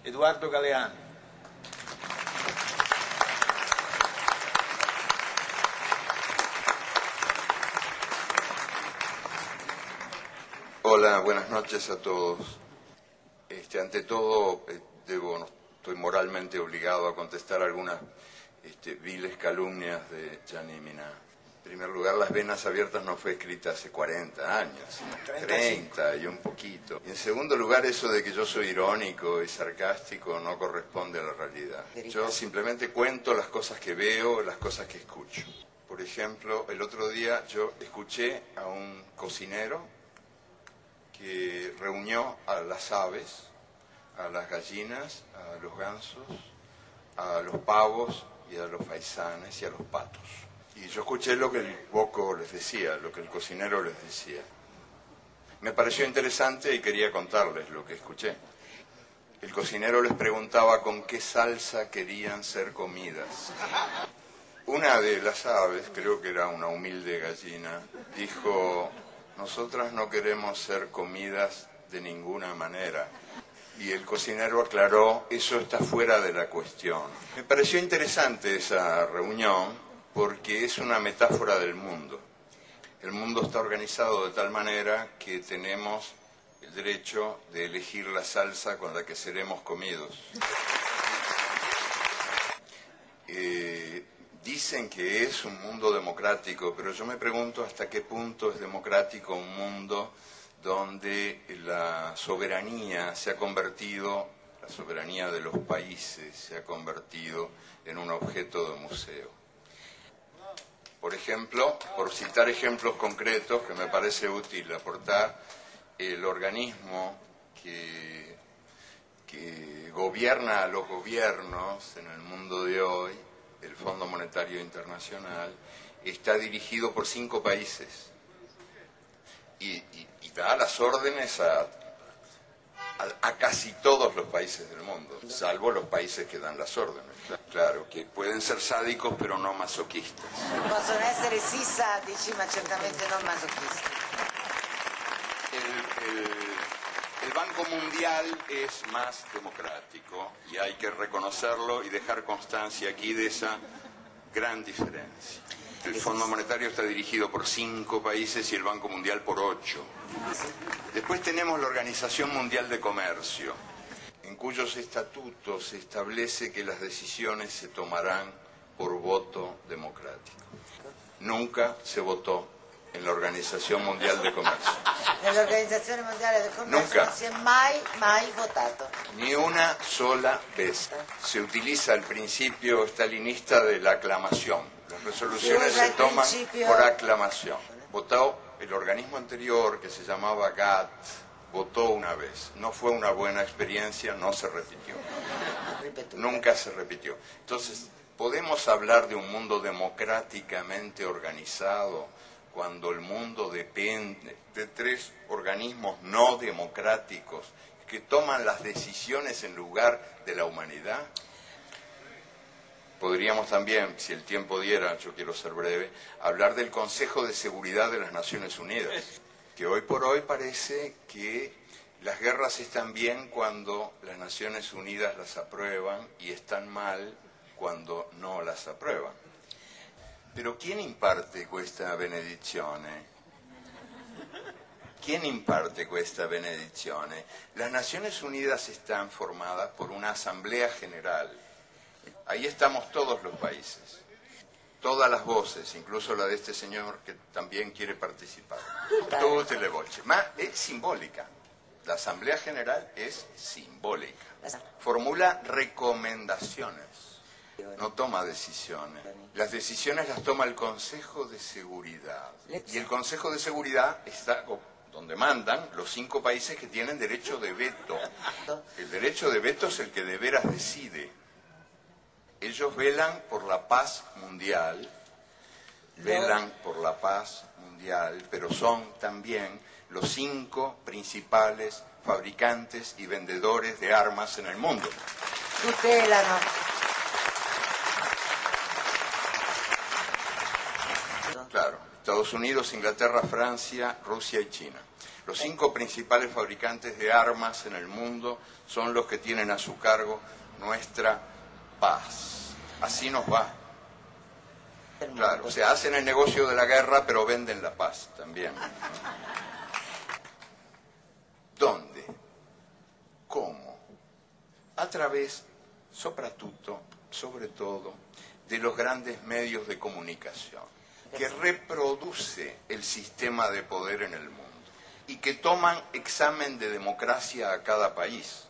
Edoardo Galeano. Hola, buenas noches a todos. Ante todo, estoy moralmente obligado a contestar algunas viles calumnias de Gianni Minà. En primer lugar, Las Venas Abiertas no fue escrita hace 40 años, sino 30 y un poquito. Y en segundo lugar, eso de que yo soy irónico y sarcástico no corresponde a la realidad. Yo simplemente cuento las cosas que veo, las cosas que escucho. Por ejemplo, el otro día yo escuché a un cocinero que reunió a las aves, a las gallinas, a los gansos, a los pavos y a los faisanes y a los patos. Y yo escuché lo que el boco les decía, lo que el cocinero les decía. Me pareció interesante y quería contarles lo que escuché. El cocinero les preguntaba con qué salsa querían ser comidas. Una de las aves, creo que era una humilde gallina, dijo: nosotras no queremos ser comidas de ninguna manera. Y el cocinero aclaró: eso está fuera de la cuestión. Me pareció interesante esa reunión porque es una metáfora del mundo. El mundo está organizado de tal manera que tenemos el derecho de elegir la salsa con la que seremos comidos. Dicen que es un mundo democrático, pero yo me pregunto hasta qué punto es democrático un mundo donde la soberanía se ha convertido, la soberanía de los países se ha convertido en un objeto de museo. Por ejemplo, por citar ejemplos concretos que me parece útil aportar, el organismo que gobierna a los gobiernos en el mundo de hoy, el Fondo Monetario Internacional, está dirigido por 5 países y da las órdenes a casi todos los países del mundo, salvo los países que dan las órdenes. Claro, que pueden ser sádicos pero no masoquistas. Possono essere sì sadici, ma certamente non masochisti. El Banco Mundial es más democrático y hay que reconocerlo y dejar constancia aquí de esa gran diferencia. El Fondo Monetario está dirigido por 5 países y el Banco Mundial por 8. Después tenemos la Organización Mundial de Comercio, en cuyos estatutos se establece que las decisiones se tomarán por voto democrático. Nunca se votó en la Organización Mundial de Comercio. Nell'Organizzazione Mondiale del Commercio Nunca. non si è mai votato. Ni una sola vez. Se utiliza el principio stalinista de la aclamación. Las resoluciones se toman por aclamación. Votó el organismo anterior, que se llamaba GATT, votó una vez. No fue una buena experiencia, no se repitió. Nunca se repitió. Entonces, ¿podemos hablar de un mundo democráticamente organizado cuando el mundo depende de 3 organismos no democráticos que toman las decisiones en lugar de la humanidad? Podríamos también, si el tiempo diera, yo quiero ser breve, hablar del Consejo de Seguridad de las Naciones Unidas, que hoy por hoy parece que las guerras están bien cuando las Naciones Unidas las aprueban y están mal cuando no las aprueban. Pero ¿quién imparte questa benedizione? ¿Quién imparte questa benedizione? Las Naciones Unidas están formadas por una Asamblea General. Ahí estamos todos los países, todas las voces, incluso la de este señor que también quiere participar. Tutte le voci, ma è simbólica. La Asamblea General es simbólica. Formula recomendaciones. No toma decisiones. Las decisiones las toma el Consejo de Seguridad. Y el Consejo de Seguridad está donde mandan los 5 países que tienen derecho de veto. El derecho de veto es el que de veras decide. Ellos velan por la paz mundial, pero son también los 5 principales fabricantes y vendedores de armas en el mundo. Tutelano. Claro, Estados Unidos, Inglaterra, Francia, Rusia y China. Los 5 principales fabricantes de armas en el mundo son los que tienen a su cargo nuestra paz. Así nos va. Claro, o sea, hacen el negocio de la guerra, pero venden la paz también. ¿Dónde? ¿Cómo? A través, soprattutto, sobre todo, de los grandes medios de comunicación, que reproduce el sistema de poder en el mundo y que toman examen de democracia a cada país.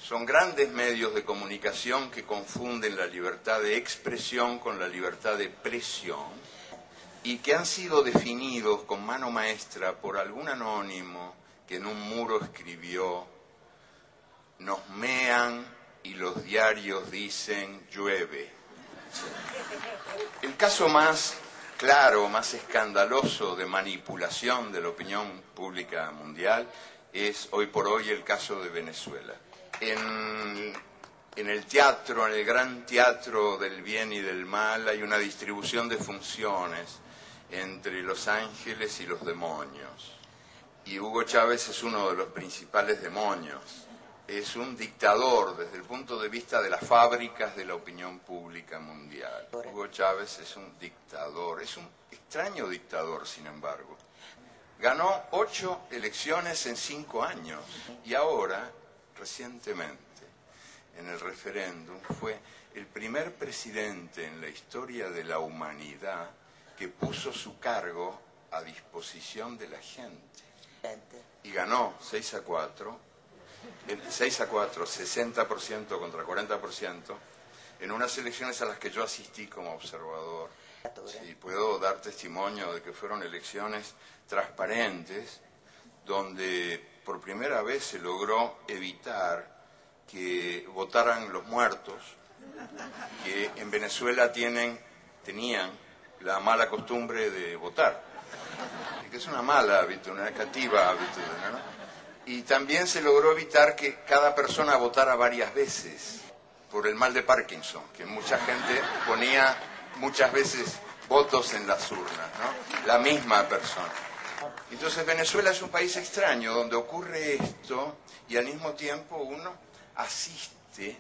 Son grandes medios de comunicación que confunden la libertad de expresión con la libertad de presión y que han sido definidos con mano maestra por algún anónimo que en un muro escribió: nos mean y los diarios dicen llueve. El caso más claro, más escandaloso de manipulación de la opinión pública mundial es hoy por hoy el caso de Venezuela. En el teatro, en el gran teatro del bien y del mal, hay una distribución de funciones entre los ángeles y los demonios. Y Hugo Chávez es uno de los principales demonios. Es un dictador desde el punto de vista de las fábricas de la opinión pública mundial. Hugo Chávez es un dictador, es un extraño dictador, sin embargo. Ganó 8 elecciones en 5 años y ahora, recientemente, en el referéndum, fue el primer presidente en la historia de la humanidad que puso su cargo a disposición de la gente. Y ganó 6-4, 60% contra 40%, en unas elecciones a las que yo asistí como observador. Sí, puedo dar testimonio de que fueron elecciones transparentes, donde por primera vez se logró evitar que votaran los muertos, que en Venezuela tenían la mala costumbre de votar, que es una mala habitude, una negativa habitude, ¿no? Y también se logró evitar que cada persona votara varias veces, por el mal de Parkinson, que mucha gente ponía muchas veces votos en las urnas, ¿no? La misma persona. Entonces Venezuela es un país extraño donde ocurre esto y al mismo tiempo uno asiste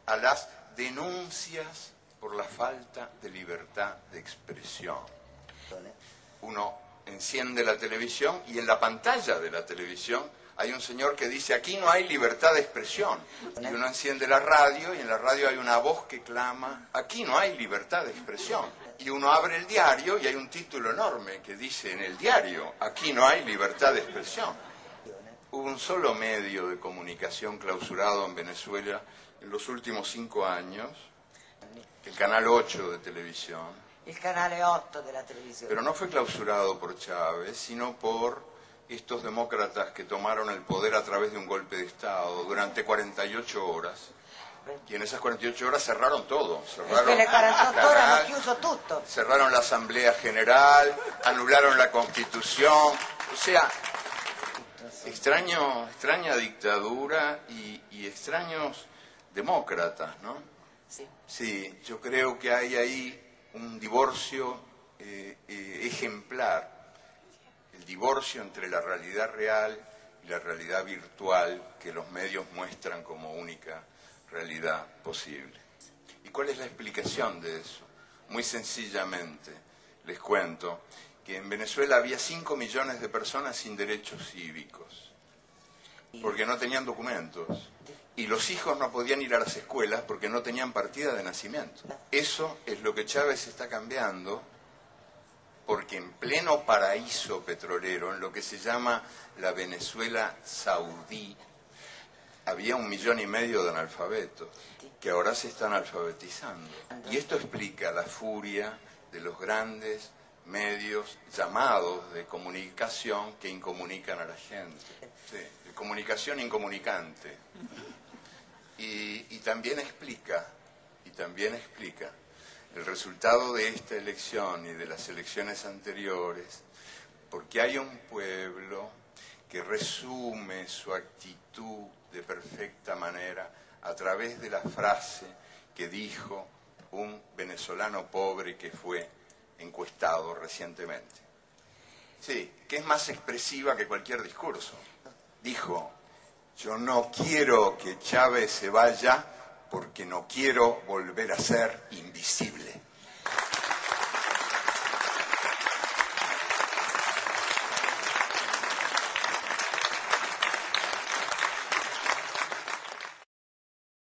a las denuncias por la falta de libertad de expresión. Uno enciende la televisión y en la pantalla de la televisión hay un señor que dice: aquí no hay libertad de expresión. Y uno enciende la radio y en la radio hay una voz que clama: aquí no hay libertad de expresión. Y uno abre el diario y hay un título enorme que dice en el diario: aquí no hay libertad de expresión. Hubo un solo medio de comunicación clausurado en Venezuela en los últimos 5 años, el Canal 8 de televisión. El Canale 8 de la televisión. Pero no fue clausurado por Chávez, sino por estos demócratas que tomaron el poder a través de un golpe de Estado durante 48 horas. Y en esas 48 horas cerraron todo. Cerraron le 48 horas hanno chiuso tutto. Cerraron la Asamblea General, anularon la Constitución. O sea, extraña dictadura y extraños demócratas, ¿no? Sí. Sí, yo creo que hay ahí un divorcio ejemplar. El divorcio entre la realidad real y la realidad virtual que los medios muestran como única realidad posible. ¿Y cuál es la explicación de eso? Muy sencillamente, les cuento que en Venezuela había 5 millones de personas sin derechos cívicos, porque no tenían documentos, y los hijos no podían ir a las escuelas porque no tenían partida de nacimiento. Eso es lo que Chávez está cambiando, porque en pleno paraíso petrolero, en lo que se llama la Venezuela saudí, había 1,5 millones de analfabetos, que ahora se están alfabetizando. Y esto explica la furia de los grandes medios llamados de comunicación que incomunican a la gente. Sí, de comunicación incomunicante. Y también explica el resultado de esta elección y de las elecciones anteriores, porque hay un pueblo que resume su actitud de perfecta manera a través de la frase que dijo un venezolano pobre que fue encuestado recientemente. Sí, que es más expresiva que cualquier discurso. Dijo, yo no quiero que Chávez se vaya porque no quiero volver a ser invisible.